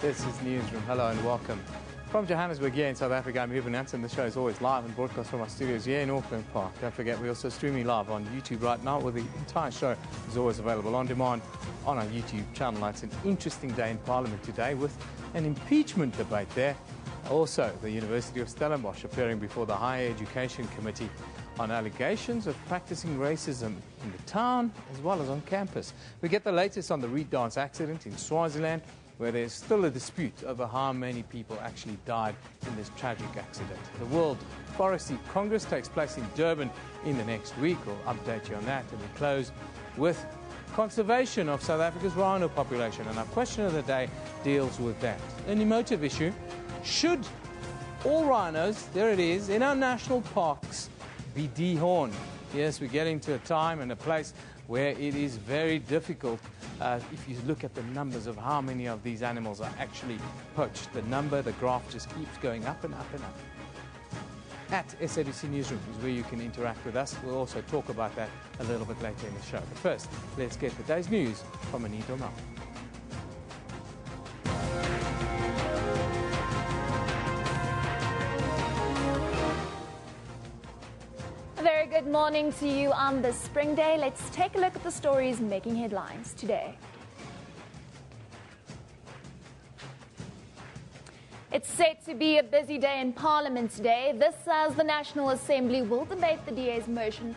This is Newsroom. Hello and welcome. From Johannesburg here in South Africa, I'm Ruben Anson. The show is always live and broadcast from our studios here in Auckland Park. Don't forget, we're also streaming live on YouTube right now, where the entire show is always available on demand on our YouTube channel. It's an interesting day in Parliament today with an impeachment debate there. Also, the University of Stellenbosch appearing before the Higher Education Committee on allegations of practicing racism in the town as well as on campus. We get the latest on the reed dance accident in Swaziland, where there's still a dispute over how many people actually died in this tragic accident. The World Forestry Congress takes place in Durban in the next week. We'll update you on that. And we close with conservation of South Africa's rhino population. And our question of the day deals with that. An emotive issue. Should all rhinos, there it is, in our national parks be dehorned? Yes, we're getting to a time and a place where it is very difficult if you look at the numbers of how many of these animals are actually poached. The graph just keeps going up and up and up. At SABC Newsroom is where you can interact with us. We'll also talk about that a little bit later in the show. But first, let's get the day's news from Anita Mal. Very good morning to you on this spring day. Let's take a look at the stories making headlines today. It's set to be a busy day in Parliament today. This as the National Assembly will debate the DA's motion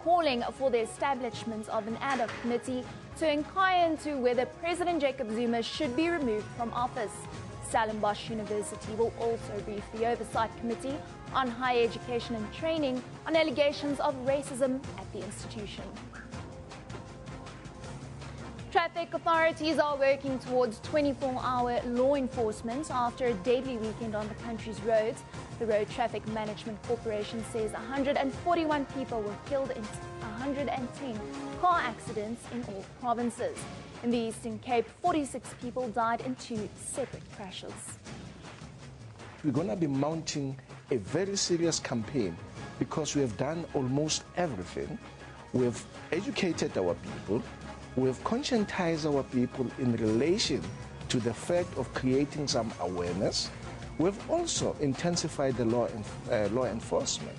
calling for the establishment of an ad hoc committee to inquire into whether President Jacob Zuma should be removed from office. Stellenbosch University will also brief the Oversight Committee on Higher Education and Training on allegations of racism at the institution. Traffic authorities are working towards 24-hour law enforcement after a deadly weekend on the country's roads. The Road Traffic Management Corporation says 141 people were killed in 110 car accidents in all provinces. In the Eastern Cape, 46 people died in 2 separate crashes. We're going to be mounting a very serious campaign because we have done almost everything. We've educated our people. We've conscientized our people in relation to the fact of creating some awareness. We've also intensified the law enforcement.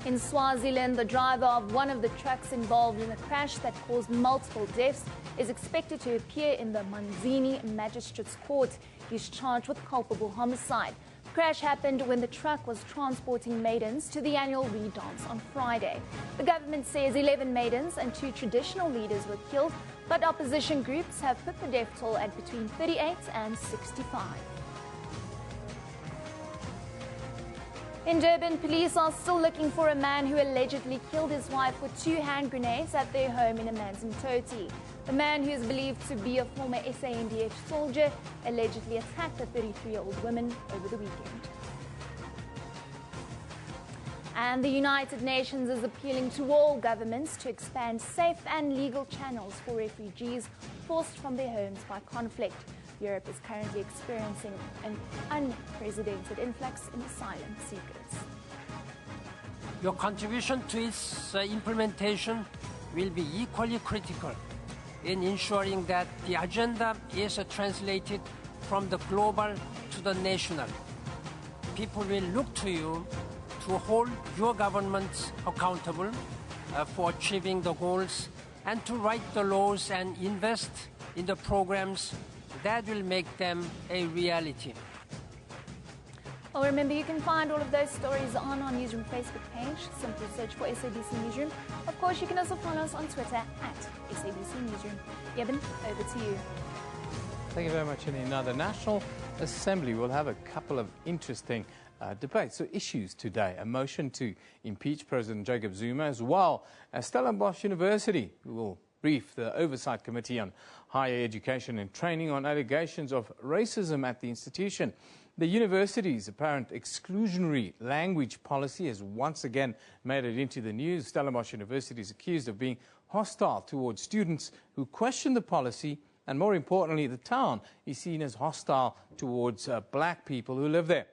In Swaziland, the driver of one of the trucks involved in the crash that caused multiple deaths is expected to appear in the Manzini Magistrates Court. He's charged with culpable homicide. The crash happened when the truck was transporting maidens to the annual reed dance on Friday. The government says 11 maidens and 2 traditional leaders were killed, but opposition groups have put the death toll at between 38 and 65. In Durban, police are still looking for a man who allegedly killed his wife with 2 hand grenades at their home in Amanzimtoti. The man, who is believed to be a former SANDF soldier, allegedly attacked a 33-year-old woman over the weekend. And the United Nations is appealing to all governments to expand safe and legal channels for refugees forced from their homes by conflict. Europe is currently experiencing an unprecedented influx in asylum seekers. Your contribution to its implementation will be equally critical in ensuring that the agenda is translated from the global to the national. People will look to you to hold your governments accountable for achieving the goals and to write the laws and invest in the programs that will make them a reality. Well, remember, you can find all of those stories on our Newsroom Facebook page. Simply search for SABC Newsroom. Of course, you can also follow us on Twitter at SABC Newsroom. Eben, over to you. Thank you very much, Anita. The National Assembly will have a couple of interesting debates or issues today. A motion to impeach President Jacob Zuma, as well as Stellenbosch University, who will brief the Oversight Committee on Higher Education and Training on allegations of racism at the institution. The university's apparent exclusionary language policy has once again made it into the news. Stellenbosch University is accused of being hostile towards students who question the policy, and more importantly, the town is seen as hostile towards black people who live there.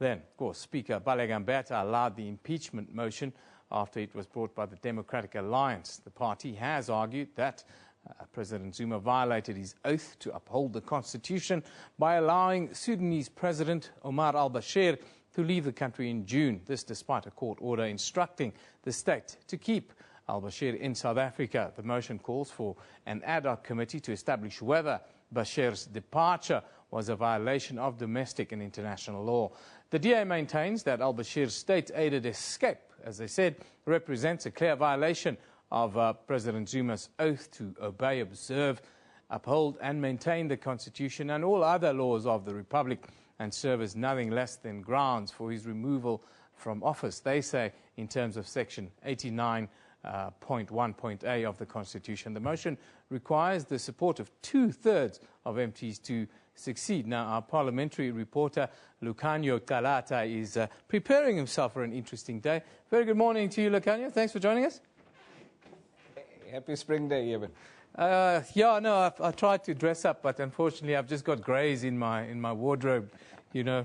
Then, of course, Speaker Balegambeta allowed the impeachment motion after it was brought by the Democratic Alliance. The party has argued that President Zuma violated his oath to uphold the constitution by allowing Sudanese President Omar al-Bashir to leave the country in June. This despite a court order instructing the state to keep al-Bashir in South Africa. The motion calls for an ad hoc committee to establish whether Bashir's departure was a violation of domestic and international law. The DA maintains that al-Bashir's state-aided escape, as they said, represents a clear violation of President Zuma's oath to obey, observe, uphold and maintain the Constitution and all other laws of the Republic, and serve as nothing less than grounds for his removal from office. They say in terms of Section 89.1.a of the Constitution. The motion requires the support of 2/3 of MPs to succeed. Now, our parliamentary reporter, Lucanio Calata, is preparing himself for an interesting day. Very good morning to you, Lucanio. Thanks for joining us. Happy spring day, Eben. Yeah, no, I tried to dress up, but unfortunately I've just got greys in my wardrobe, you know.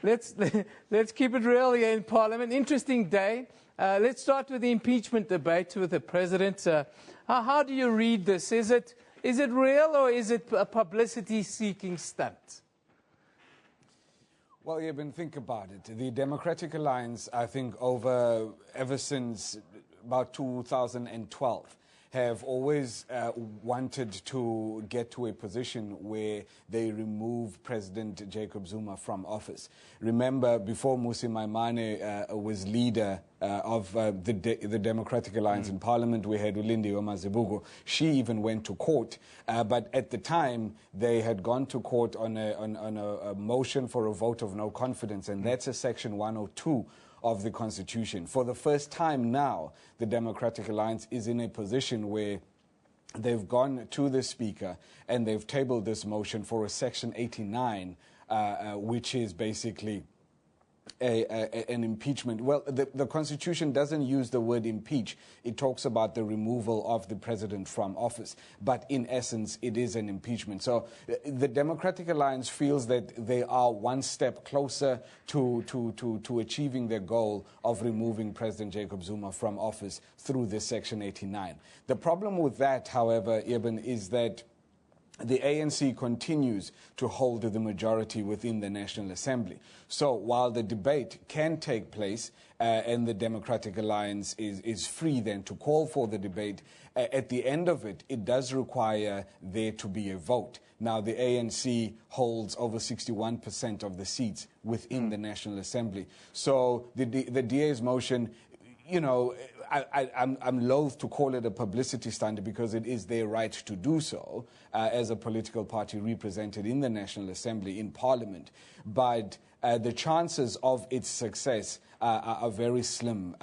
Let's keep it real here in Parliament. Interesting day. Let's start with the impeachment debate with the President. How do you read this? Is it real or is it a publicity-seeking stunt? Well, Eben, think about it. The Democratic Alliance, I think, ever since about 2012, have always wanted to get to a position where they remove President Jacob Zuma from office. Remember, before Mmusi Maimane was leader of the Democratic Alliance in Parliament, we had Ulindi Mazibuko. She even went to court, but at the time they had gone to court on a motion for a vote of no confidence, and that's a Section 102 of the Constitution. For the first time now, the Democratic Alliance is in a position where they've gone to the Speaker and they've tabled this motion for a Section 89, which is basically an impeachment. Well, the Constitution doesn't use the word impeach. It talks about the removal of the president from office. But in essence, it is an impeachment. So the Democratic Alliance feels that they are one step closer to achieving their goal of removing President Jacob Zuma from office through this Section 89. The problem with that, however, Eben, is that the ANC continues to hold the majority within the National Assembly. So while the debate can take place and the Democratic Alliance is free then to call for the debate, at the end of it, it does require there to be a vote. Now, the ANC holds over 61% of the seats within the National Assembly. So the DA's motion, you know, I'm loath to call it a publicity stunt because it is their right to do so as a political party represented in the National Assembly, in Parliament. But the chances of its success are very slim.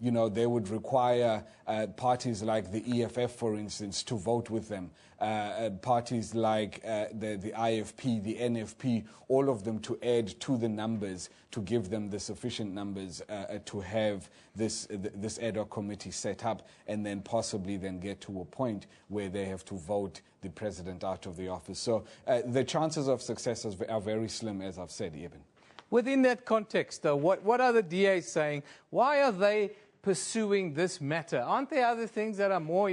You know, they would require parties like the EFF, for instance, to vote with them. Parties like the IFP, the NFP, all of them to add to the numbers to give them the sufficient numbers to have this ad hoc committee set up, and then possibly then get to a point where they have to vote the president out of the office. So the chances of success are very slim, as I've said, Eben. Within that context, though, what are the DA saying? Why are they pursuing this matter? Aren't there other things that are more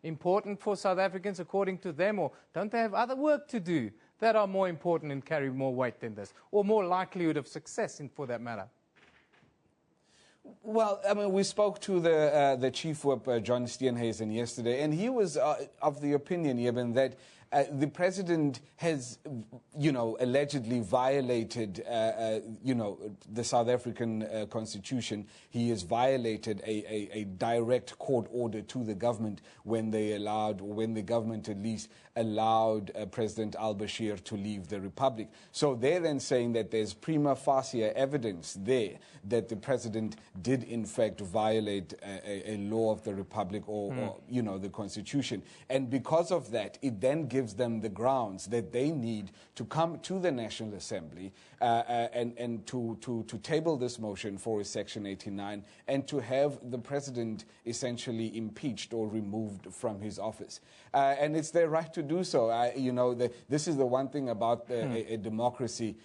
important for South Africans according to them, or don't they have other work to do that are more important and carry more weight than this, or more likelihood of success for that matter? Well, I mean, we spoke to the Chief Whip, John Steenhuisen, yesterday, and he was of the opinion, Eben, that the president has, you know, allegedly violated, you know, the South African Constitution. He has violated a direct court order to the government when the government at least allowed President al-Bashir to leave the Republic. So they're then saying that there's prima facie evidence there that the president did in fact violate a law of the Republic or you know, the Constitution. And because of that, it then gives them the grounds that they need to come to the National Assembly and to table this motion for a Section 89 and to have the president essentially impeached or removed from his office. And it's their right to do so. You know, this is the one thing about a democracy.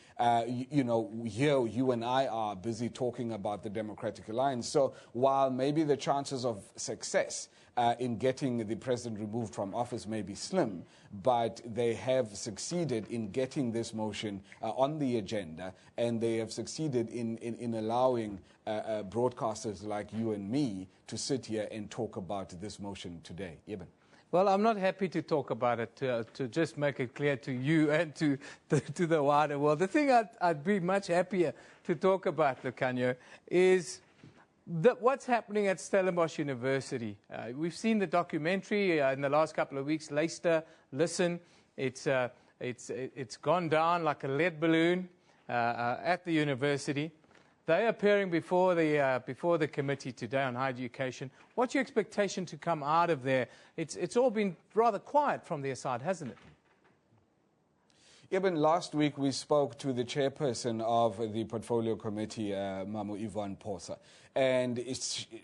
You know, here you and I are busy talking about the Democratic Alliance. So while maybe the chances of success in getting the president removed from office may be slim, but they have succeeded in getting this motion on the agenda, and they have succeeded in allowing broadcasters like you and me to sit here and talk about this motion today. Eben. Well, I'm not happy to talk about it, to just make it clear to you and to the wider world. The thing I'd be much happier to talk about, Lucanio, is what's happening at Stellenbosch University. We've seen the documentary in the last couple of weeks, Leicester, Listen. It's gone down like a lead balloon at the university. They're appearing before the committee today on higher education. What's your expectation to come out of there? It's all been rather quiet from their side, hasn't it? Eben, last week we spoke to the chairperson of the portfolio committee, Mamu Ivan Posa, and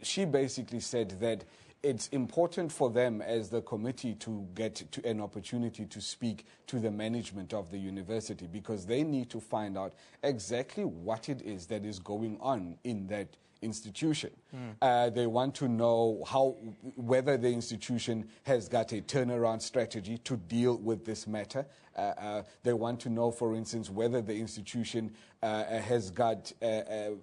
she basically said that it's important for them as the committee to get to an opportunity to speak to the management of the university, because they need to find out exactly what it is that is going on in that institution. They want to know whether the institution has got a turnaround strategy to deal with this matter. They want to know, for instance, whether the institution has got a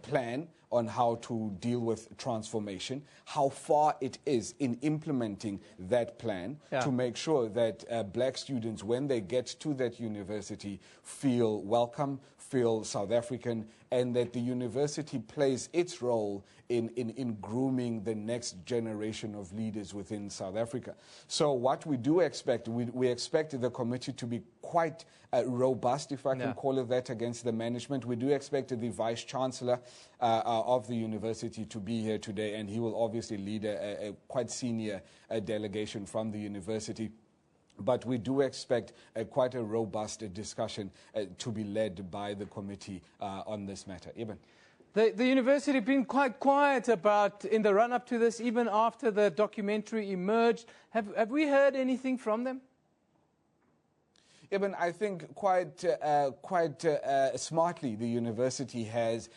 plan on how to deal with transformation, how far it is in implementing that plan to make sure that black students, when they get to that university, feel welcome, feel South African, and that the university plays its role in grooming the next generation of leaders within South Africa. So what we do expect, we expect the committee to be quite robust, if I can call it that, against the management. We do expect the Vice-Chancellor of the university to be here today, and he will obviously lead a quite senior delegation from the university. But we do expect quite a robust discussion to be led by the committee on this matter. Eben. The university has been quite quiet about, in the run-up to this, even after the documentary emerged. Have we heard anything from them? Eben, I think quite smartly the university has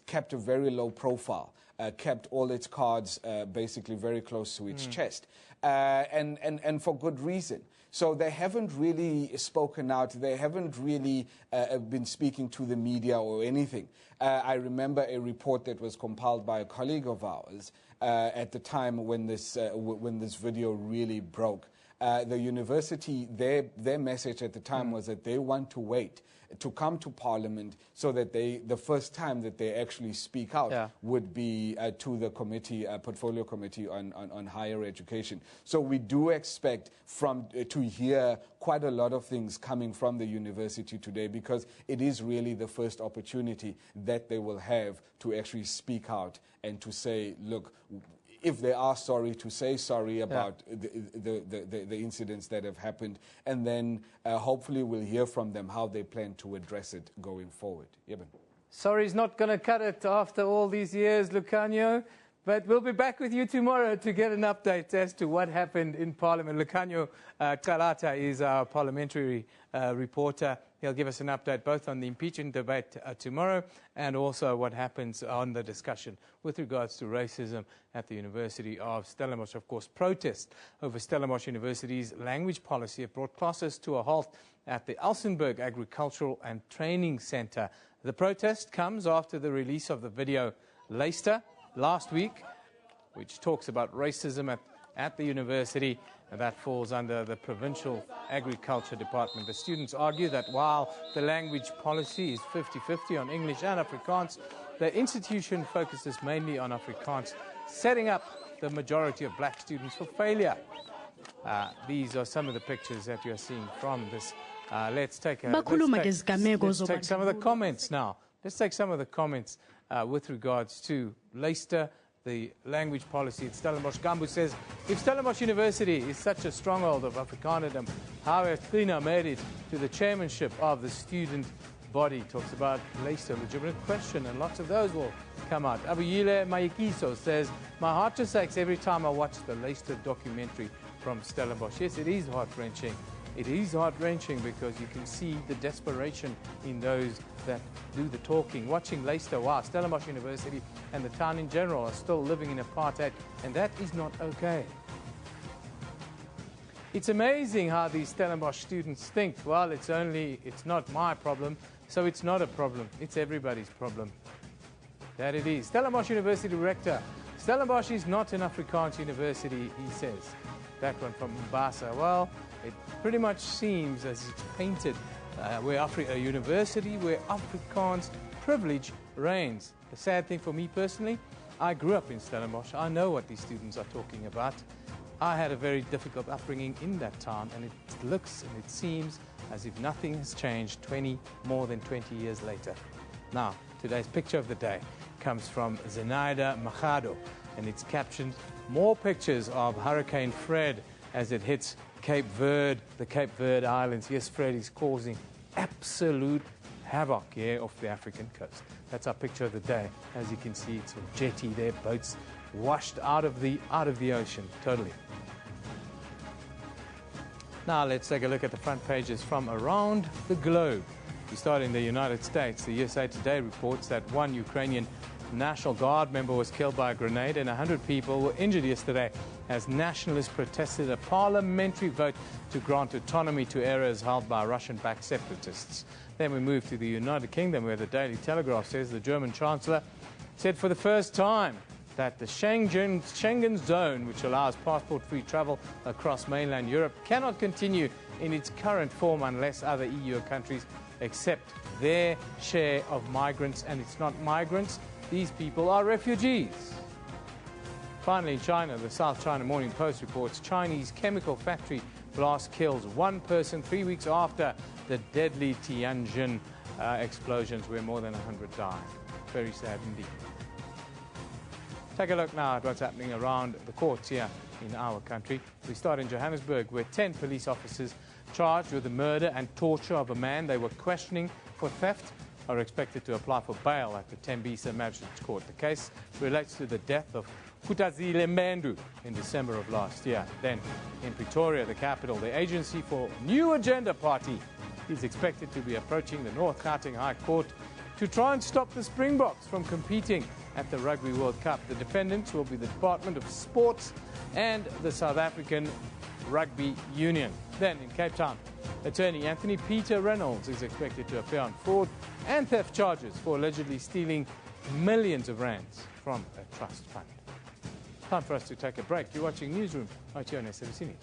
kept a very low profile, kept all its cards basically very close to its chest, and for good reason. So they haven't really spoken out. They haven't really been speaking to the media or anything. I remember a report that was compiled by a colleague of ours at the time when this video really broke. The university, their message at the time was that they want to wait to come to Parliament so that the first time that they actually speak out would be to the committee, portfolio committee on higher education. So we do expect to hear quite a lot of things coming from the university today, because it is really the first opportunity that they will have to actually speak out and to say, look, if they are sorry, to say sorry about the incidents that have happened, and then hopefully we'll hear from them how they plan to address it going forward. Eben. Sorry's not going to cut it after all these years, Lucanio, but we'll be back with you tomorrow to get an update as to what happened in Parliament. Lucanio Kalata is our parliamentary reporter. He'll give us an update both on the impeachment debate tomorrow and also what happens on the discussion with regards to racism at the University of Stellenbosch. Of course, protests over Stellenbosch University's language policy have brought classes to a halt at the Elsenburg Agricultural and Training Centre. The protest comes after the release of the video Leicester last week, which talks about racism at the university, and that falls under the Provincial Agriculture Department. The students argue that while the language policy is 50-50 on English and Afrikaans, the institution focuses mainly on Afrikaans, setting up the majority of black students for failure. These are some of the pictures that you're seeing from this. Let's take some of the comments now. Let's take some of the comments with regards to Leicester, the language policy at Stellenbosch. Gambu says, if Stellenbosch University is such a stronghold of Afrikanerdom, how has Trina made it to the chairmanship of the student body? Talks about Leicester, legitimate question, and lots of those will come out. Abuyile Mayikiso says, my heart just aches every time I watch the Leicester documentary from Stellenbosch. Yes, it is heart-wrenching. It is heart-wrenching because you can see the desperation in those that do the talking. Watching Leicester, wow, Stellenbosch University and the town in general are still living in apartheid, and that is not okay. It's amazing how these Stellenbosch students think, well, it's not my problem, so it's not a problem. It's everybody's problem. That it is. Stellenbosch University Rector. Stellenbosch is not an Afrikaans university, he says. That one from Mombasa. Well, it pretty much seems as it's painted we're a university where Afrikaans privilege reigns. The sad thing for me personally, I grew up in Stellenbosch. I know what these students are talking about. I had a very difficult upbringing in that town, and it looks and it seems as if nothing has changed more than 20 years later. Now, today's picture of the day comes from Zenaida Machado, and it's captioned, "More pictures of Hurricane Fred as it hits Cape Verde, the Cape Verde Islands." Yes, Fred is causing absolute havoc here off the African coast. That's our picture of the day. As you can see, it's a jetty there, boats washed out of the ocean, totally. Now let's take a look at the front pages from around the globe. We start in the United States. The USA Today reports that one Ukrainian National Guard member was killed by a grenade and 100 people were injured yesterday as nationalists protested a parliamentary vote to grant autonomy to areas held by Russian-backed separatists. Then we move to the United Kingdom, where the Daily Telegraph says the German Chancellor said for the first time that the Schengen zone, which allows passport-free travel across mainland Europe, cannot continue in its current form unless other EU countries accept their share of migrants. And it's not migrants, these people are refugees. Finally, in China, the South China Morning Post reports Chinese chemical factory blast kills one person 3 weeks after the deadly Tianjin explosions where more than 100 died. Very sad indeed. Take a look now at what's happening around the courts here in our country. We start in Johannesburg, where 10 police officers charged with the murder and torture of a man they were questioning for theft are expected to apply for bail at the Tembisa Magistrates Court. The case relates to the death of Kutazile Mbendu in December of last year. Then, in Pretoria, the capital, the Agency for New Agenda Party is expected to be approaching the North Gauteng High Court to try and stop the Springboks from competing at the Rugby World Cup. The defendants will be the Department of Sports and the South African Rugby Union. Then in Cape Town, attorney Anthony Peter Reynolds is expected to appear on fraud and theft charges for allegedly stealing millions of rands from a trust fund. Time for us to take a break. You're watching Newsroom right here on SABC News.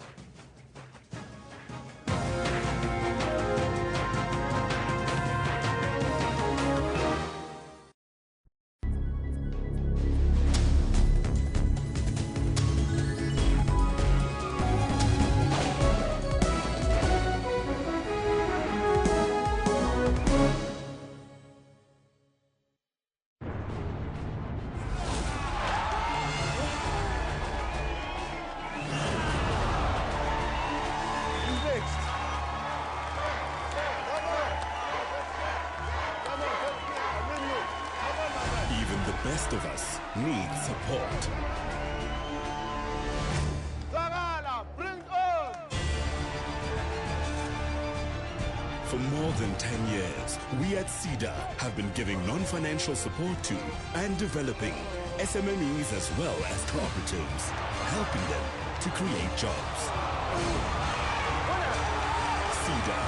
Best of us need support. For more than 10 years, we at SEDA have been giving non-financial support to and developing SMMEs as well as cooperatives, helping them to create jobs. SEDA,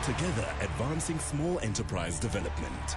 together advancing small enterprise development.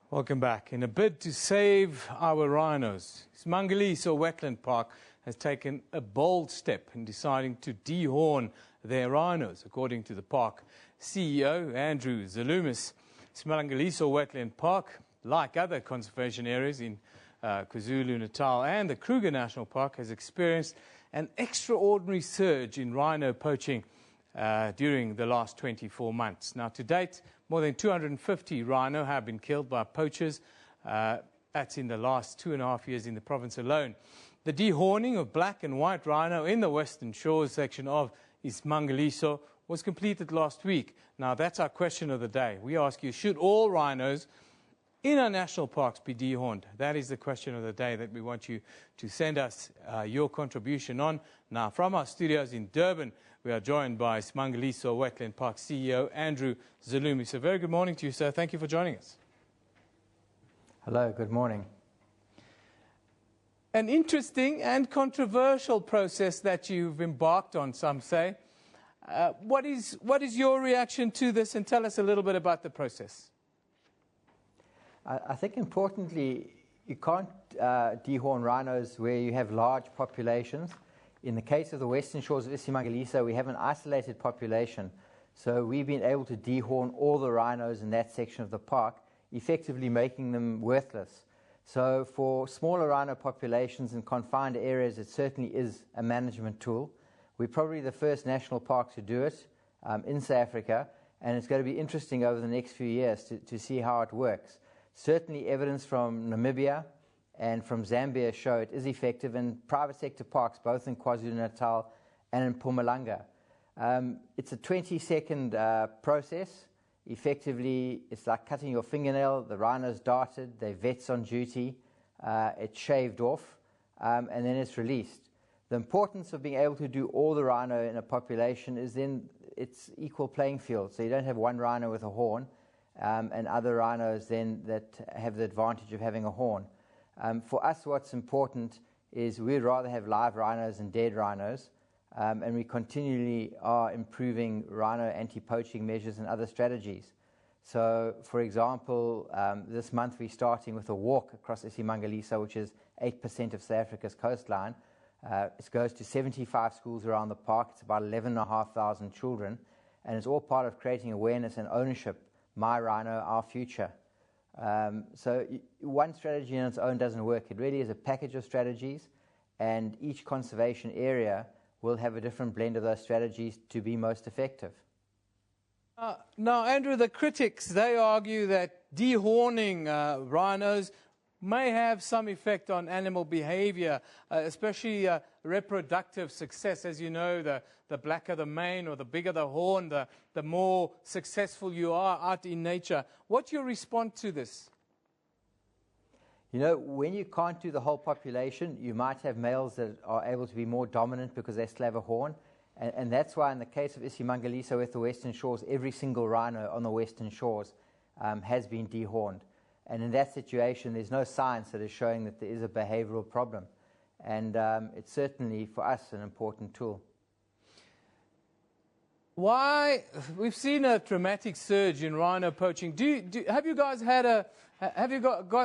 Welcome back. In a bid to save our rhinos, Smangaliso Wetland Park has taken a bold step in deciding to dehorn their rhinos. According to the park CEO, Andrew Zalumis, Smangaliso Wetland Park, like other conservation areas in KwaZulu-Natal and the Kruger National Park, has experienced an extraordinary surge in rhino poaching during the last 24 months. Now, to date, more than 250 rhino have been killed by poachers That's in the last 2.5 years in the province alone. The dehorning of black and white rhino in the Western Shores section of Ismangaliso was completed last week. Now, that's our question of the day. We ask you, should all rhinos in our national parks be dehorned? That is the question of the day that we want you to send us your contribution on. Now, from our studios in Durban, we are joined by Ismangaliso Wetland Park CEO Andrew Zalumi. So very good morning to you, sir. Thank you for joining us. Hello, good morning. An interesting and controversial process that you've embarked on, some say. What is your reaction to this, and tell us a little bit about the process? I think importantly, you can't dehorn rhinos where you have large populations. In the case of the Western Shores of Ismangaliso, we have an isolated population. So we've been able to dehorn all the rhinos in that section of the park, effectively making them worthless. So for smaller rhino populations in confined areas, it certainly is a management tool. We're probably the first national park to do it in South Africa, and it's going to be interesting over the next few years to see how it works. Certainly evidence from Namibia and from Zambia show it is effective in private sector parks, both in KwaZulu-Natal and in Mpumalanga. It's a 20-second process. Effectively, it's like cutting your fingernail. The rhino's darted, they're vets on duty, it's shaved off, and then it's released. The importance of being able to do all the rhino in a population is then it's equal playing field. So you don't have one rhino with a horn and other rhinos then that have the advantage of having a horn. For us, what's important is we'd rather have live rhinos than dead rhinos, and we continually are improving rhino anti-poaching measures and other strategies. So, for example, this month we're starting with a walk across Ismangaliso, which is 8% of South Africa's coastline. It goes to 75 schools around the park. It's about 11,500 children, and it's all part of creating awareness and ownership. My rhino, our future. So one strategy on its own doesn't work. It really is a package of strategies, and each conservation area will have a different blend of those strategies to be most effective. Now, Andrew, the critics, they argue that dehorning rhinos may have some effect on animal behavior, especially reproductive success. As you know, the blacker the mane or the bigger the horn, the more successful you are out in nature. What's your response to this? You know, when you can't do the whole population, you might have males that are able to be more dominant because they still have a horn. And that's why in the case of Ismangaliso with the Western Shores, every single rhino on the Western Shores has been dehorned. And in that situation, there's no science that is showing that there is a behavioral problem. And it's certainly, for us, an important tool. Why? We've seen a dramatic surge in rhino poaching. Have you guys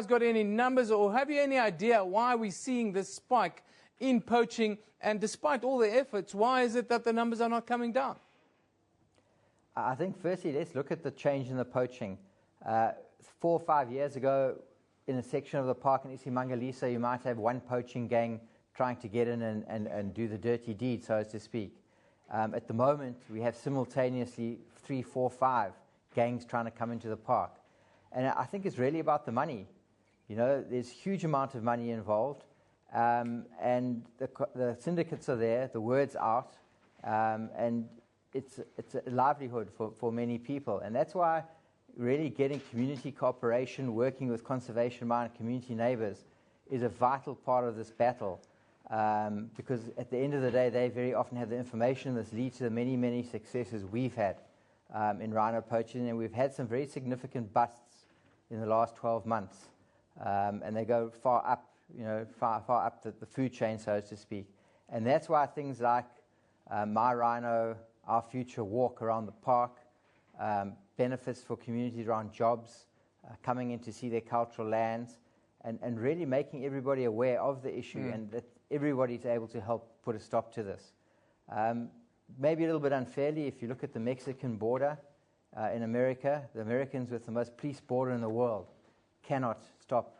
got any numbers, or have you any idea why we're seeing this spike in poaching? And despite all the efforts, why is it that the numbers are not coming down? I think firstly, let's look at the change in the poaching. 4 or 5 years ago, in a section of the park in Ismangaliso, you might have one poaching gang trying to get in and do the dirty deed, so to speak. At the moment, we have simultaneously 3, 4, 5 gangs trying to come into the park. And I think it's really about the money. You know, there's a huge amount of money involved, and the syndicates are there, the word's out, and it's a livelihood for many people. And that's why really getting community cooperation, working with conservation-minded community neighbours is a vital part of this battle, because at the end of the day, they very often have the information that leads to the many, many successes we've had in rhino poaching, and we've had some very significant busts in the last 12 months, and they go far up, far up the food chain, so to speak. And that's why things like My Rhino, Our Future walk around the park, benefits for communities around jobs, coming in to see their cultural lands, and really making everybody aware of the issue and that everybody's able to help put a stop to this. Maybe a little bit unfairly, if you look at the Mexican border in America, the Americans with the most policed border in the world cannot stop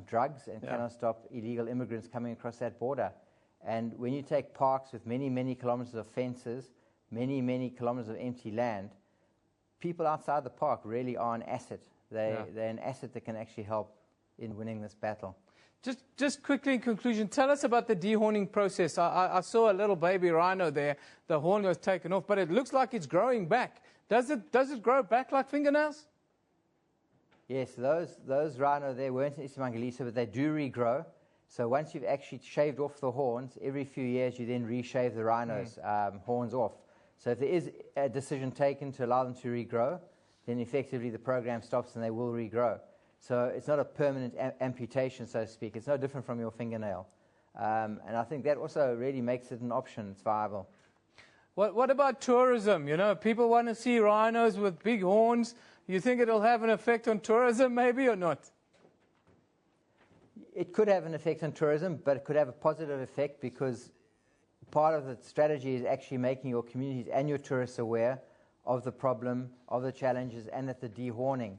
drugs and cannot stop illegal immigrants coming across that border. And when you take parks with many, many kilometers of fences, many, many kilometers of empty land, people outside the park really are an asset. They're an asset that can actually help in winning this battle. Just quickly in conclusion, tell us about the dehorning process. I saw a little baby rhino there. The horn was taken off, but it looks like it's growing back. Does it grow back like fingernails? Yes, those rhino there weren't in Isimangaliso, but they do regrow. So once you've actually shaved off the horns, every few years you then reshave the rhinos' horns off. So if there is a decision taken to allow them to regrow, then effectively the program stops and they will regrow. So it's not a permanent amputation, so to speak. It's no different from your fingernail. And I think that also really makes it an option. It's viable. What about tourism? You know, people want to see rhinos with big horns. You think it'll have an effect on tourism maybe or not? It could have an effect on tourism, but it could have a positive effect because part of the strategy is actually making your communities and your tourists aware of the problem, of the challenges, and that the dehorning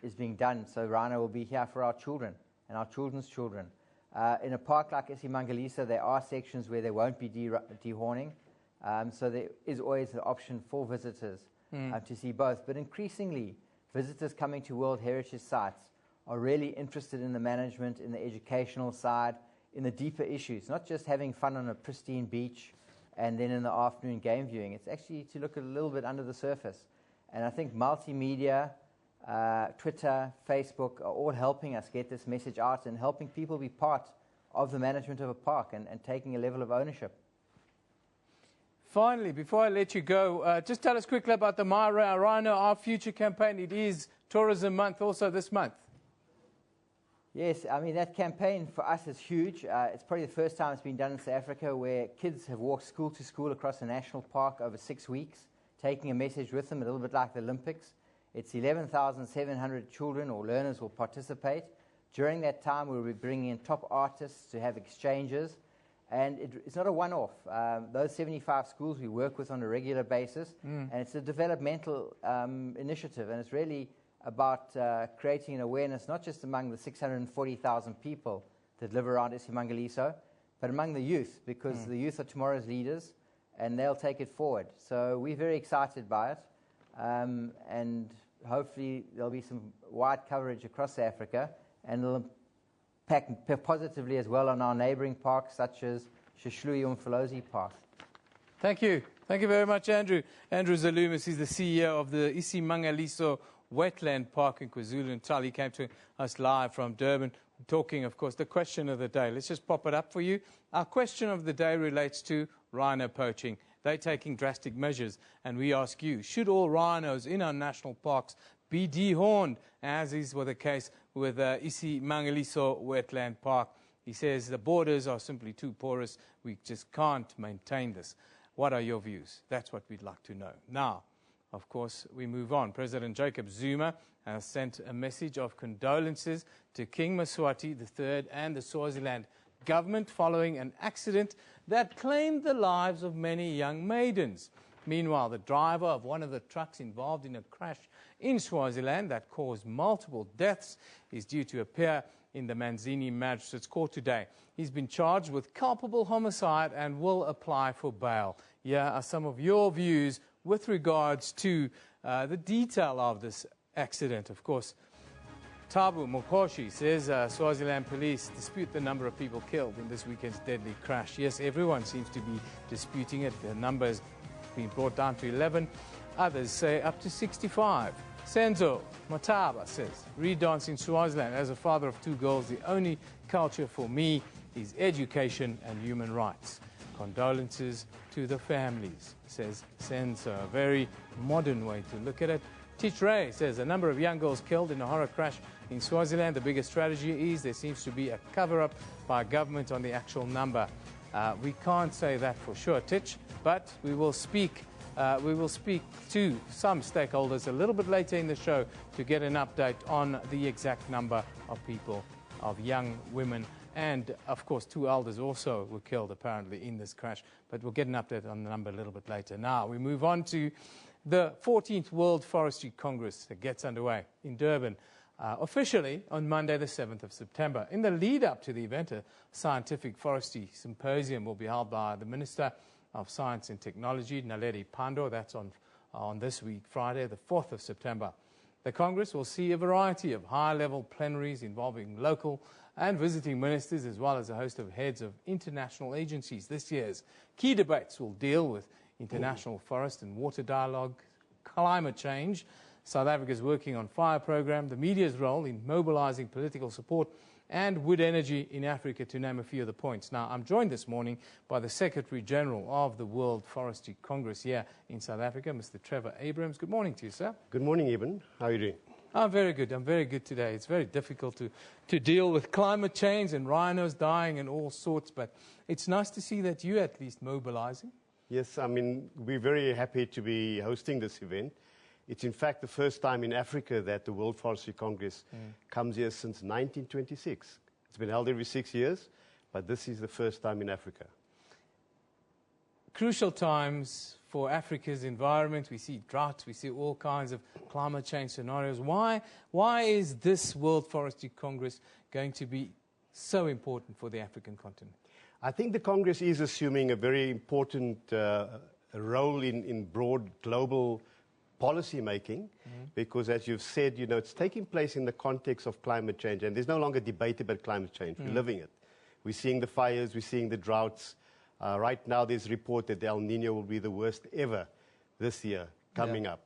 is being done. So rhino will be here for our children and our children's children. In a park like Isimangaliso, there are sections where there won't be dehorning. So there is always the option for visitors to see both. But increasingly, visitors coming to World Heritage sites are really interested in the management, in the educational side, in the deeper issues, not just having fun on a pristine beach and then in the afternoon game viewing. It's actually to look a little bit under the surface. And I think multimedia, Twitter, Facebook are all helping us get this message out and helping people be part of the management of a park and taking a level of ownership. Finally, before I let you go, just tell us quickly about the My Rhino, Our Future campaign. It is Tourism Month also this month. Yes, I mean, that campaign for us is huge. It's probably the first time it's been done in South Africa where kids have walked school to school across a national park over 6 weeks, taking a message with them, a little bit like the Olympics. It's 11,700 children or learners will participate. During that time, we'll be bringing in top artists to have exchanges. And it's not a one-off. Those 75 schools we work with on a regular basis, and it's a developmental initiative, and it's really about creating an awareness not just among the 640,000 people that live around Isimangaliso, but among the youth, because the youth are tomorrow's leaders, and they'll take it forward. So we're very excited by it, and hopefully there'll be some wide coverage across Africa, and it'll impact positively as well on our neighbouring parks, such as Shishluyi-Umfolozi Park. Thank you. Thank you very much, Andrew. Andrew Zalumis is the CEO of the Isimangaliso Wetland Park in KwaZulu-Natal. He came to us live from Durban, talking, of course, the question of the day. Let's just pop it up for you. Our question of the day relates to rhino poaching. They're taking drastic measures, and we ask you, should all rhinos in our national parks be dehorned, as is the case with Isimangaliso Wetland Park? He says the borders are simply too porous. We just can't maintain this. What are your views? That's what we'd like to know. Now, of course, we move on. President Jacob Zuma has sent a message of condolences to King Mswati III and the Swaziland government following an accident that claimed the lives of many young maidens. Meanwhile, the driver of one of the trucks involved in a crash in Swaziland that caused multiple deaths is due to appear in the Manzini Magistrates Court today. He's been charged with culpable homicide and will apply for bail. Here are some of your views with regards to the detail of this accident. Of course, Tabu Mokoshi says Swaziland police dispute the number of people killed in this weekend's deadly crash. Yes, everyone seems to be disputing it. The numbers been brought down to 11. Others say up to 65. Senzo Mataba says, redance in Swaziland. As a father of 2 girls, the only culture for me is education and human rights. Condolences to the families, says Senzo. A very modern way to look at it. Tich Ray says, a number of young girls killed in a horror crash in Swaziland. The biggest strategy is there seems to be a cover-up by government on the actual number. We can't say that for sure, Tich, but we will speak to some stakeholders a little bit later in the show to get an update on the exact number of people, of young women, and of course 2 elders also were killed apparently in this crash, but we'll get an update on the number a little bit later. Now we move on to the 14th World Forestry Congress that gets underway in Durban. Officially on Monday the 7th of September. In the lead up to the event, a scientific forestry symposium will be held by the Minister of Science and Technology, Naledi Pandor. That's on this week, Friday, the 4th of September. The Congress will see a variety of high-level plenaries involving local and visiting ministers, as well as a host of heads of international agencies. This year's key debates will deal with international forest and water dialogue, climate change, South Africa's working on fire program, the media's role in mobilizing political support, and wood energy in Africa, to name a few of the points. Now, I'm joined this morning by the Secretary General of the World Forestry Congress here in South Africa, Mr. Trevor Abrams. Good morning to you, sir. Good morning, Eben. How are you doing? I'm very good. I'm very good today. It's very difficult to deal with climate change and rhinos dying and all sorts, but it's nice to see that you're at least mobilizing. Yes, I mean, we're very happy to be hosting this event. It's in fact the first time in Africa that the World Forestry Congress comes here since 1926. It's been held every 6 years, but this is the first time in Africa. Crucial times for Africa's environment. We see droughts, we see all kinds of climate change scenarios. Why is this World Forestry Congress going to be so important for the African continent? I think the Congress is assuming a very important role in broad global policy making, because as you've said, you know, it's taking place in the context of climate change, and there's no longer debate about climate change. We're living it. We're seeing the fires, we're seeing the droughts. Right now there's a report that the El Nino will be the worst ever this year coming up.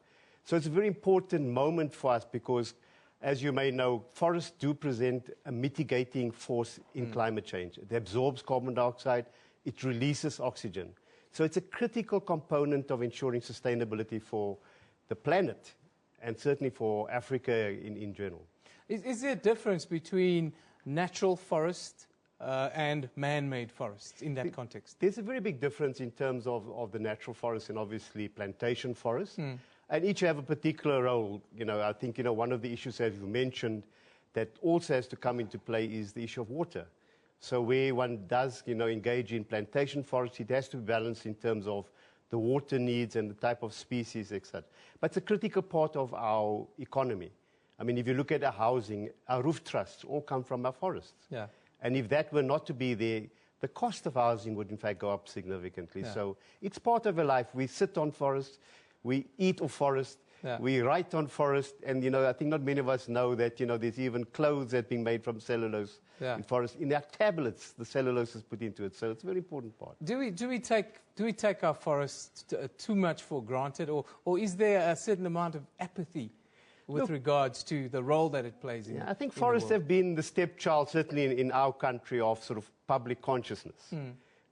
So it's a very important moment for us because, as you may know, forests do present a mitigating force in climate change. It absorbs carbon dioxide, it releases oxygen. So it's a critical component of ensuring sustainability for the planet, and certainly for Africa in general. Is there a difference between natural forest and man-made forests in that context? There's a very big difference in terms of the natural forest and obviously plantation forests. And each have a particular role. You know, I think, you know, one of the issues that you mentioned that also has to come into play is the issue of water. So where one does, you know, engage in plantation forest, it has to be balanced in terms of the water needs and the type of species, etc. But it's a critical part of our economy. I mean, if you look at our housing, our roof trusts all come from our forests. Yeah. And if that were not to be there, the cost of housing would in fact go up significantly. Yeah. So it's part of our life. We sit on forests, we eat off forest, we write on forest, and you know, I think not many of us know that, you know, there's even clothes that are being made from cellulose in forest. In our tablets, the cellulose is put into it, so it's a very important part. Do we take our forests too much for granted, or is there a certain amount of apathy with regards to the role that it plays in? I think forests have been the stepchild, certainly in our country, of sort of public consciousness.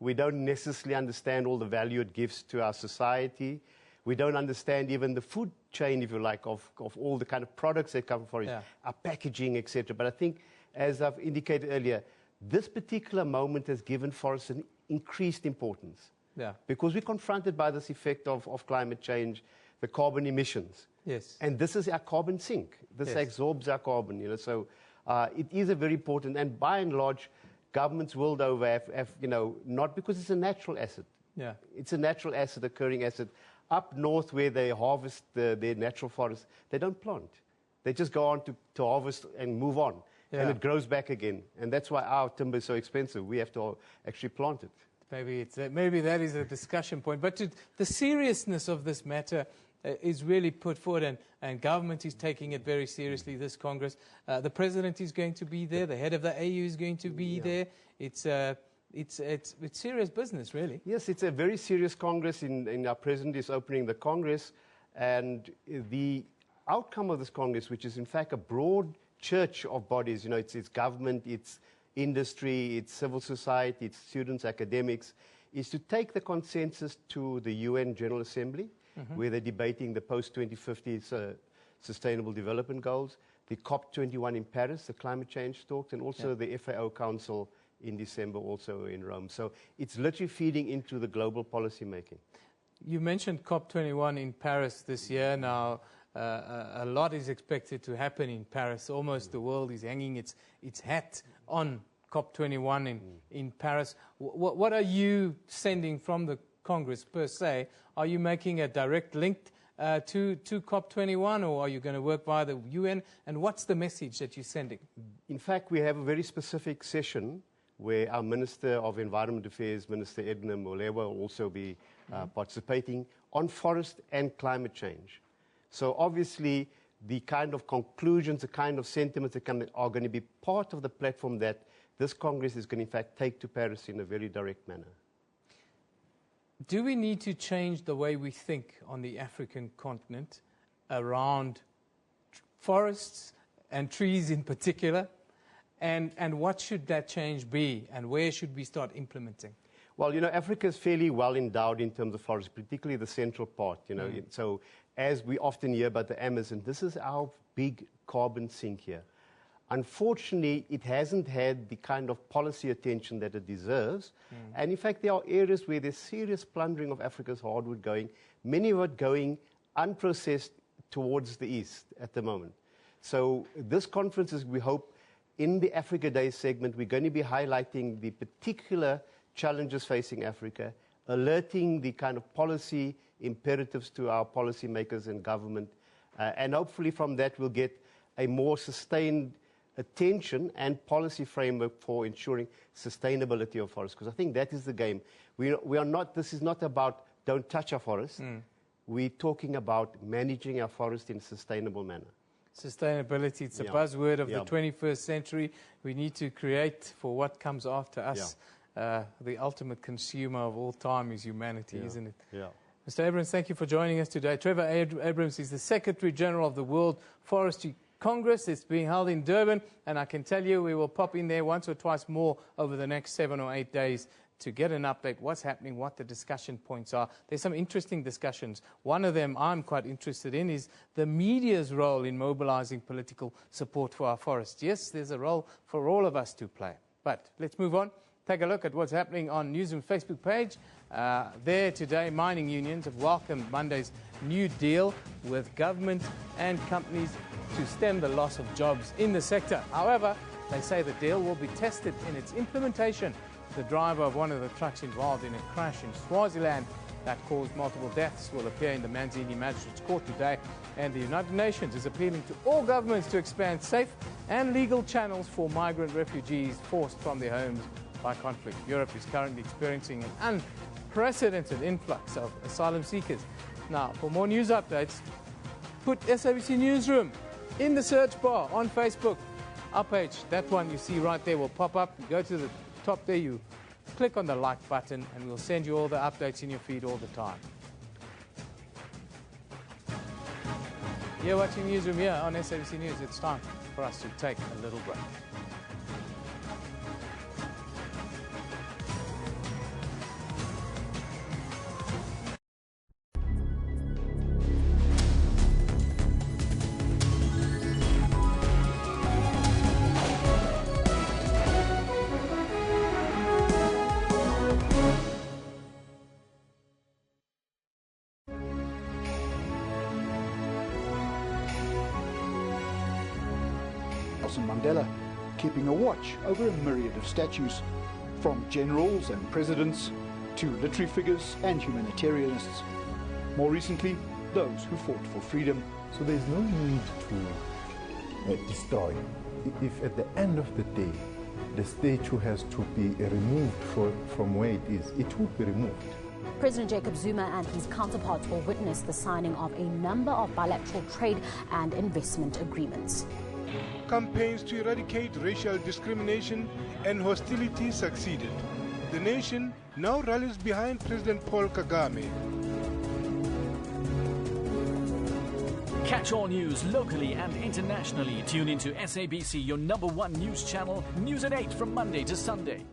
We don't necessarily understand all the value it gives to our society. We don't understand even the food chain, if you like, of all the kind of products that come from forest, our packaging, etc. But I think, as I've indicated earlier, this particular moment has given forests an increased importance. Because we're confronted by this effect of climate change, the carbon emissions. And this is our carbon sink. This absorbs our carbon, you know. So it is a very important, and by and large, governments world over have, you know, not because it's a natural asset. It's a natural asset, occurring asset. Up north, where they harvest their natural forests, they don't plant. They just go on to harvest and move on. And it grows back again. And that's why our timber is so expensive. We have to actually plant it. Maybe that is a discussion point. But the seriousness of this matter is really put forward, and government is taking it very seriously, this Congress. The President is going to be there. The head of the AU is going to be there. It's serious business, really. Yes, it's a very serious Congress. Our President is opening the Congress, and the outcome of this Congress, which is in fact a broad church of bodies, you know, it's government, it's industry, it's civil society, it's students, academics, is to take the consensus to the UN General Assembly, where they're debating the post-2050 Sustainable Development Goals, the COP21 in Paris, the climate change talks, and also the FAO Council in December, also in Rome. So it's literally feeding into the global policy making. You mentioned COP21 in Paris this year. Now, a lot is expected to happen in Paris. Almost the world is hanging its hat on COP21 in Paris. What are you sending from the Congress per se? Are you making a direct link to COP21, or are you going to work via the UN? And what's the message that you're sending? In fact, we have a very specific session where our Minister of Environment Affairs, Minister Edna Molewa, will also be participating on forest and climate change. So obviously, the kind of conclusions, the kind of sentiments that are going to be part of the platform that this Congress is going to, in fact, take to Paris in a very direct manner. Do we need to change the way we think on the African continent around forests and trees in particular? And what should that change be, and where should we start implementing? Well, you know, Africa is fairly well endowed in terms of forests, particularly the central part, you know. So as we often hear about the Amazon, this is our big carbon sink here. Unfortunately, it hasn't had the kind of policy attention that it deserves. And in fact, there are areas where there's serious plundering of Africa's hardwood going, many of it going unprocessed towards the east at the moment. So this conference is, we hope, in the Africa Day segment, we're going to be highlighting the particular challenges facing Africa, alerting the kind of policy imperatives to our policymakers and government, and hopefully from that we'll get a more sustained attention and policy framework for ensuring sustainability of forests, because I think that is the game. We are not, this is not about don't touch our forests. We're talking about managing our forest in a sustainable manner. Sustainability, it's a buzzword of the 21st century. We need to create for what comes after us. The ultimate consumer of all time is humanity, isn't it? Mr. Abrams, thank you for joining us today. Trevor Abrams is the Secretary General of the World Forestry Congress. It's being held in Durban, and I can tell you we will pop in there once or twice more over the next 7 or 8 days to get an update, what's happening, what the discussion points are. There's some interesting discussions. One of them I'm quite interested in is the media's role in mobilizing political support for our forests. Yes, there's a role for all of us to play. But let's move on. Take a look at what's happening on Newsroom Facebook page. There today, mining unions have welcomed Monday's new deal with government and companies to stem the loss of jobs in the sector. However, they say the deal will be tested in its implementation. The driver of one of the trucks involved in a crash in Swaziland that caused multiple deaths will appear in the Manzini Magistrates Court today, and the United Nations is appealing to all governments to expand safe and legal channels for migrant refugees forced from their homes by conflict. Europe is currently experiencing an unprecedented influx of asylum seekers. Now, for more news updates, put SABC Newsroom in the search bar on Facebook. Our page, that one you see right there, will pop up. You go to the top there, you click on the like button, and we'll send you all the updates in your feed all the time. You're watching Newsroom here on SABC News. It's time for us to take a little break. Mandela, keeping a watch over a myriad of statues, from generals and presidents to literary figures and humanitarianists. More recently, those who fought for freedom. So there's no need to destroy. If at the end of the day, the statue has to be removed from where it is, it would be removed. President Jacob Zuma and his counterparts will witness the signing of a number of bilateral trade and investment agreements. Campaigns to eradicate racial discrimination and hostility succeeded. The nation now rallies behind President Paul Kagame. Catch all news locally and internationally. Tune into SABC, your #1 news channel, News at 8 from Monday to Sunday.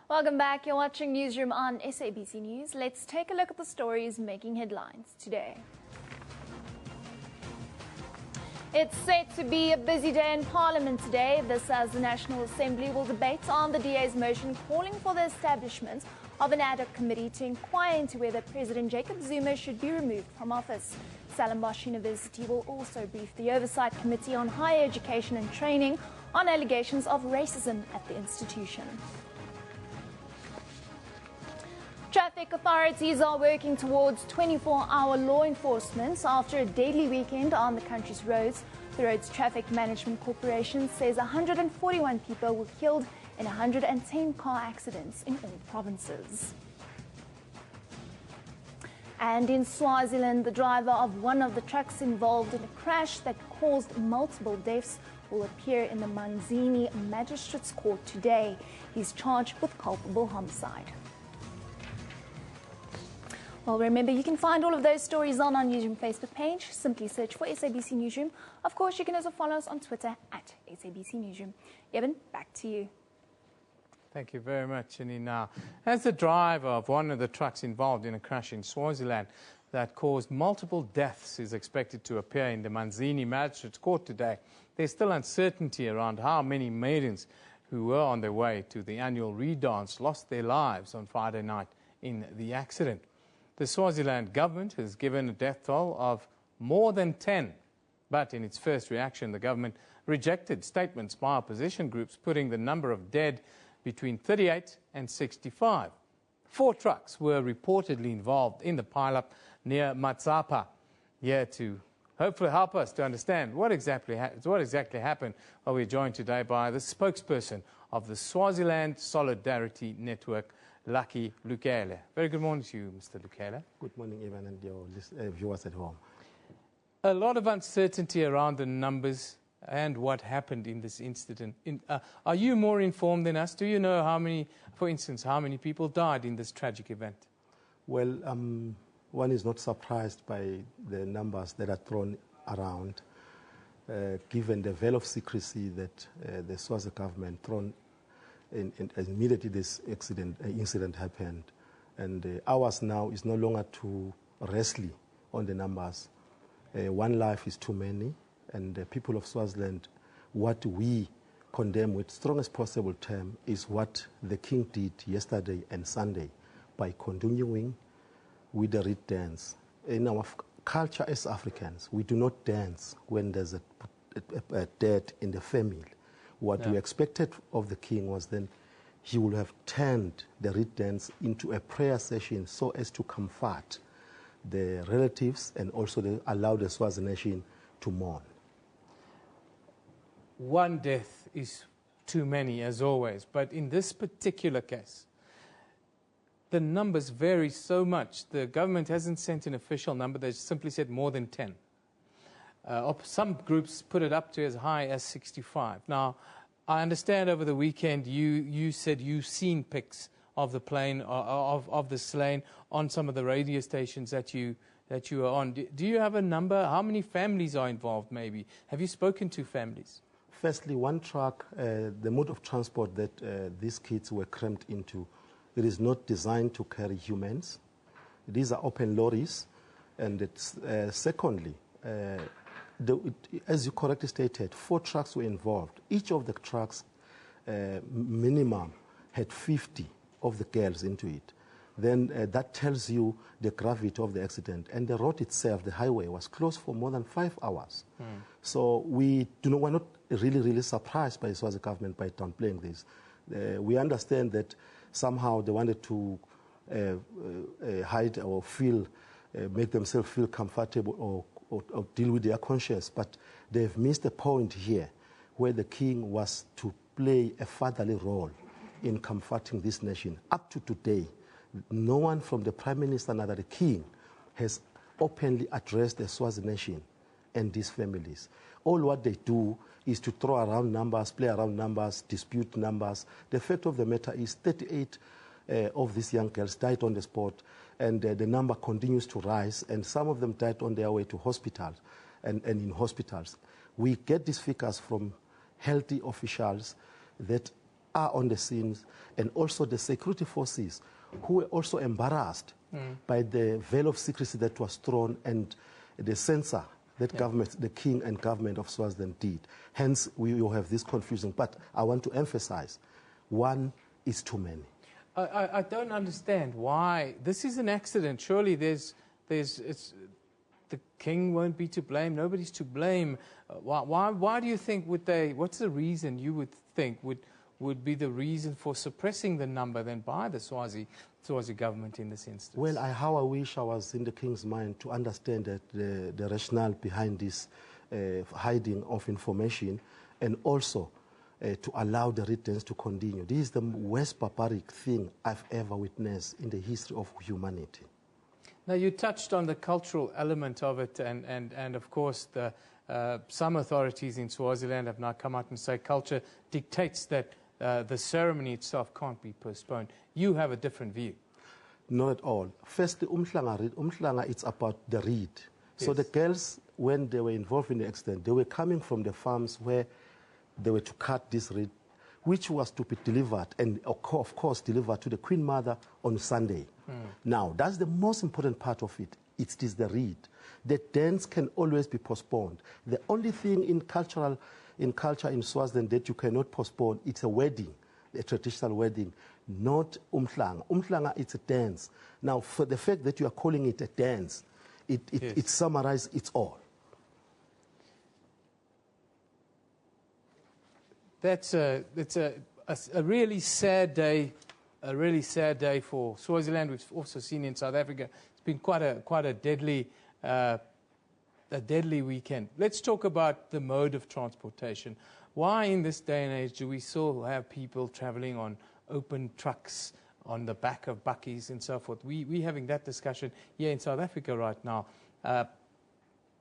Welcome back. You're watching Newsroom on SABC News. Let's take a look at the stories making headlines today. It's set to be a busy day in Parliament today. This as the National Assembly will debate on the DA's motion calling for the establishment of an ad hoc committee to inquire into whether President Jacob Zuma should be removed from office. Stellenbosch University will also brief the Oversight Committee on Higher Education and Training on allegations of racism at the institution. Truck Traffic authorities are working towards 24-hour law enforcement after a deadly weekend on the country's roads. The Roads Traffic Management Corporation says 141 people were killed in 110 car accidents in all provinces. And in Swaziland, the driver of one of the trucks involved in a crash that caused multiple deaths will appear in the Manzini Magistrates Court today. He's charged with culpable homicide. Well, remember, you can find all of those stories on our Newsroom Facebook page. Simply search for SABC Newsroom. Of course, you can also follow us on Twitter at SABC Newsroom. Evan, back to you. Thank you very much, Janine. As the driver of one of the trucks involved in a crash in Swaziland that caused multiple deaths is expected to appear in the Manzini Magistrates Court today, there's still uncertainty around how many maidens who were on their way to the annual redance lost their lives on Friday night in the accident. The Swaziland government has given a death toll of more than 10, but in its first reaction, the government rejected statements by opposition groups putting the number of dead between 38 and 65. 4 trucks were reportedly involved in the pileup near Matsapa. Here to hopefully help us to understand what exactly happened, well, we're joined today by the spokesperson of the Swaziland Solidarity Network, Lucky Lukele. Very good morning to you, Mr. Lukele. Good morning, Evan, and your viewers at home. A lot of uncertainty around the numbers and what happened in this incident. Are you more informed than us? Do you know how many, for instance, how many people died in this tragic event? Well, one is not surprised by the numbers that are thrown around, given the veil of secrecy that the Swazi government thrown in immediately this incident happened. And ours now is no longer to wrestle on the numbers. One life is too many, and the people of Swaziland, what we condemn with strongest possible term is what the king did yesterday and Sunday by continuing with the reed dance. In our culture as Africans, we do not dance when there's a death in the family. What we expected of the king was then he would have turned the reed dance into a prayer session so as to comfort the relatives and also allow the Swazi nation to mourn. One death is too many, as always, but in this particular case, the numbers vary so much. The government hasn't sent an official number. They simply said more than 10. Some groups put it up to as high as 65. Now, I understand over the weekend you said you've seen pics of the plane, of the slain on some of the radio stations that you are on. Do you have a number? How many families are involved, maybe? Have you spoken to families? Firstly, one truck, the mode of transport that these kids were crammed into, it is not designed to carry humans. These are open lorries. And it's, secondly, as you correctly stated, 4 trucks were involved. Each of the trucks, minimum, had 50 of the girls into it. Then that tells you the gravity of the accident. And the road itself, the highway, was closed for more than 5 hours. So we're not really surprised by the Swazi government by downplaying this. We understand that somehow they wanted to hide or make themselves feel comfortable or deal with their conscience, but they've missed a point here where the king was to play a fatherly role in comforting this nation. Up to today, no one from the Prime Minister, neither the king, has openly addressed the Swazi nation and these families. All what they do is to throw around numbers, play around numbers, dispute numbers. The fact of the matter is 38 of these young girls died on the spot, and the number continues to rise, and some of them died on their way to hospitals and in hospitals. We get these figures from healthy officials that are on the scenes, and also the security forces who were also embarrassed by the veil of secrecy that was thrown and the censor that government, the king and government of Swaziland did. Hence, we will have this confusion. But I want to emphasize, 1 is too many. I don't understand why. This is an accident. Surely the king won't be to blame. Nobody's to blame. Why do you think what's the reason you would think would would be the reason for suppressing the number then by the Swazi government in this instance? Well, how I wish I was in the king's mind to understand that the rationale behind this hiding of information, and also to allow the riddance to continue. This is the worst barbaric thing I've ever witnessed in the history of humanity. Now, you touched on the cultural element of it, and of course, some authorities in Swaziland have now come out and say culture dictates that the ceremony itself can't be postponed. You have a different view. Not at all. Firstly, umhlanga, it's about the reed. Yes. So the girls, when they were involved in the accident, they were coming from the farms where they were to cut this reed, which was to be delivered, and of course delivered to the Queen Mother on Sunday. Now, that's the most important part of it. It is the reed. The dance can always be postponed. The only thing in culture in Swaziland that you cannot postpone, it's a wedding, a traditional wedding, not umhlanga. Umhlanga, it's a dance. Now, for the fact that you are calling it a dance, it summarizes it all. It's a really sad day, for Swaziland. We've also seen in South Africa. It's been quite a deadly weekend. Let's talk about the mode of transportation. Why in this day and age do we still have people traveling on open trucks on the back of bakkies and so forth? We're having that discussion here in South Africa right now.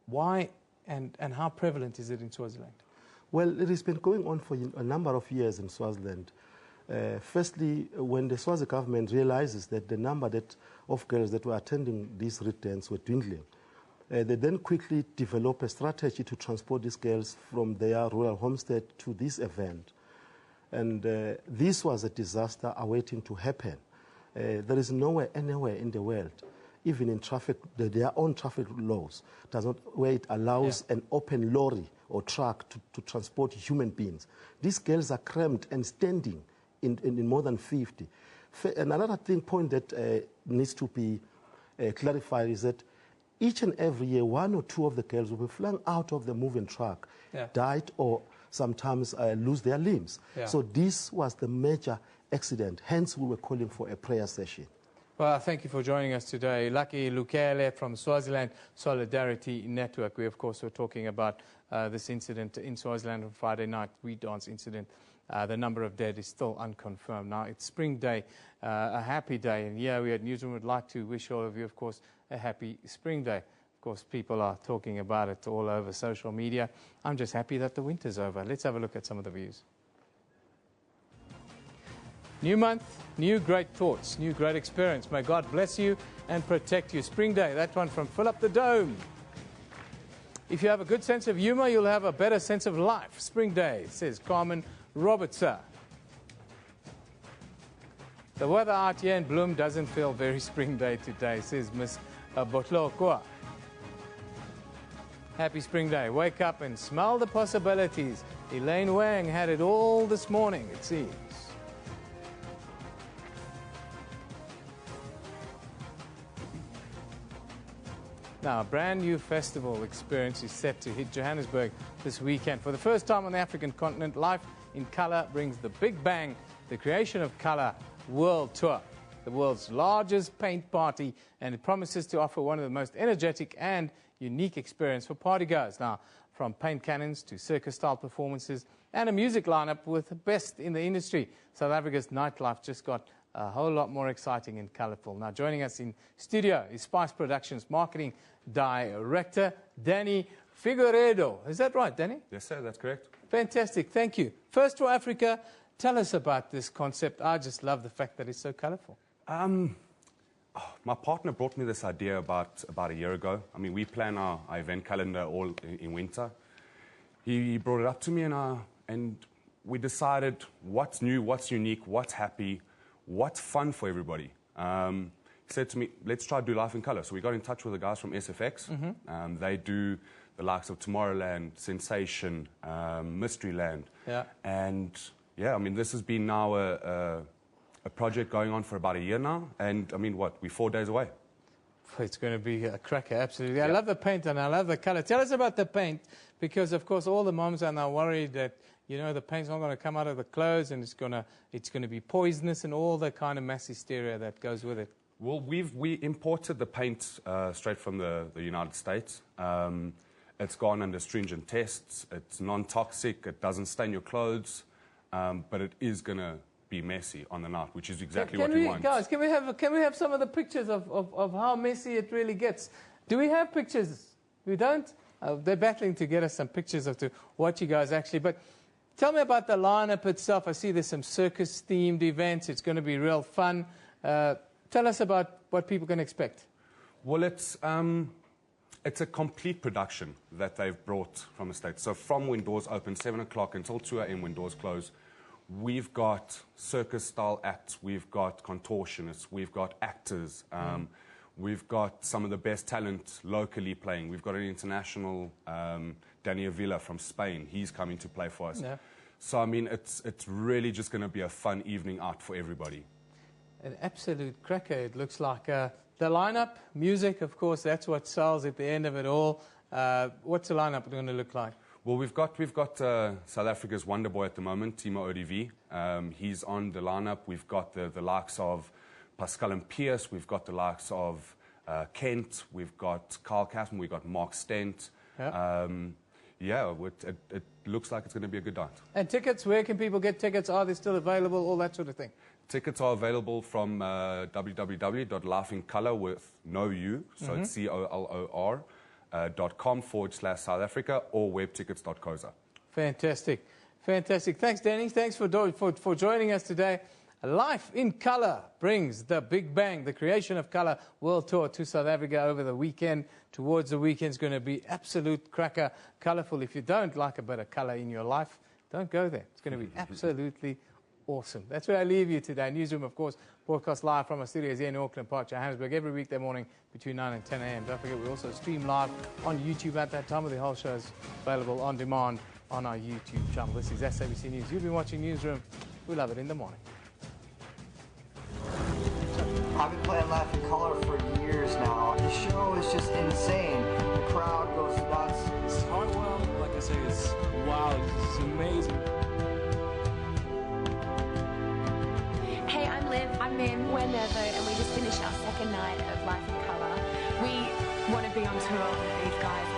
Why and how prevalent is it in Swaziland? Well, it has been going on for a number of years in Swaziland. Firstly, when the Swazi government realizes that the number of girls that were attending these returns were dwindling, they then quickly develop a strategy to transport these girls from their rural homestead to this event. And this was a disaster awaiting to happen. There is nowhere, anywhere in the world, even in traffic, their own traffic laws, where it allows an open lorry or truck to transport human beings. These girls are crammed and standing in more than 50. Another point that needs to be clarified is that each and every year, one or two of the girls will be flung out of the moving truck, died, or sometimes lose their limbs. So this was the major accident. Hence, we were calling for a prayer session. Well, thank you for joining us today. Lucky Lukele from Swaziland Solidarity Network. We, of course, were talking about this incident in Swaziland on Friday night, We Dance incident. The number of dead is still unconfirmed. Now, it's Spring Day, a happy day. And yeah, we at Newsroom would like to wish all of you, of course, a happy Spring Day. Of course, people are talking about it all over social media. I'm just happy that the winter's over. Let's have a look at some of the views. New month, new great thoughts, new great experience. May God bless you and protect you. Spring Day, that one from Fill Up the Dome. If you have a good sense of humor, you'll have a better sense of life. Spring Day, says Carmen Robertson. The weather out here in Bloem doesn't feel very Spring Day today, says Miss Botlokwa. Happy Spring Day. Wake up and smell the possibilities. Elaine Wang had it all this morning, it seems. Now, a brand new festival experience is set to hit Johannesburg this weekend. For the first time on the African continent, Life in Colour brings the Big Bang, the Creation of Colour World Tour, the world's largest paint party, and it promises to offer one of the most energetic and unique experience for partygoers. Now, from paint cannons to circus-style performances and a music lineup with the best in the industry, South Africa's nightlife just got a whole lot more exciting and colourful. Now, joining us in studio is Spice Productions Marketing Director, Danny Figueiredo. Is that right, Danny? Yes, sir, that's correct. Fantastic, thank you. First for Africa, tell us about this concept. I just love the fact that it's so colourful. My partner brought me this idea about a year ago. I mean, we plan our event calendar all in winter. He brought it up to me, and we decided what's new, what's unique, what's happy, what's fun for everybody. He said to me, let's try to do Life in Colour. So we got in touch with the guys from SFX. They do the likes of Tomorrowland, Sensation, Mysteryland. Yeah. And yeah, I mean, this has been now a project going on for about a year now. And I mean, we're 4 days away. It's going to be a cracker, absolutely. I love the paint and I love the color. Tell us about the paint, because of course all the moms are now worried that, you know, the paint's not going to come out of the clothes and it's going to be poisonous and all the kind of mass hysteria that goes with it. Well, we imported the paint straight from the United States. It's gone under stringent tests. It's non-toxic. It doesn't stain your clothes, but it is going to be messy on the night, which is exactly what we want. Guys, can we have some of the pictures of how messy it really gets? Do we have pictures? We don't? They're battling to get us some pictures of what you guys actually... But tell me about the lineup itself. I see there's some circus-themed events. It's going to be real fun. Tell us about what people can expect. Well, it's a complete production that they've brought from the States. So from when doors open, 7 o'clock until 2 a.m. when doors close, we've got circus-style acts, we've got contortionists, we've got actors, we've got some of the best talent locally playing. We've got an international, Danny Avila from Spain. He's coming to play for us. Yeah. So, I mean, it's really just going to be a fun evening out for everybody. An absolute cracker, it looks like. The lineup, music, of course, that's what sells at the end of it all. What's the lineup going to look like? Well, we've got South Africa's wonder boy at the moment, Timo ODV. He's on the lineup. We've got the likes of Pascal and Pierce. We've got the likes of Kent. We've got Carl Kassman. We've got Mark Stent. Yeah, it looks like it's going to be a good night. And tickets, where can people get tickets? Are they still available? All that sort of thing. Tickets are available from www.laughingcolor with no U, so it's COLOR. .com/South Africa or webtickets.coza. Fantastic. Fantastic. Thanks, Danny. Thanks for joining us today. Life in Colour brings the Big Bang, the Creation of Colour World Tour to South Africa over the weekend. Towards the weekend is going to be absolute cracker, colourful. If you don't like a bit of colour in your life, don't go there. It's going to be absolutely awesome. That's where I leave you today. Newsroom, of course, broadcast live from our studios here in Auckland Park, Johannesburg, every weekday morning between 9 and 10 a.m. Don't forget, we also stream live on YouTube at that time. The whole show is available on demand on our YouTube channel. This is SABC News. You've been watching Newsroom. We love it in the morning. I've been playing Life in Colour for years now. The show is just insane. The crowd goes nuts. It's Hartwell, like I say, it's wow. It's amazing. Hey, I'm Liv. I'm Min. We're Nervo, and we just finished our second night of Life in Colour. We want to be on tour with these guys.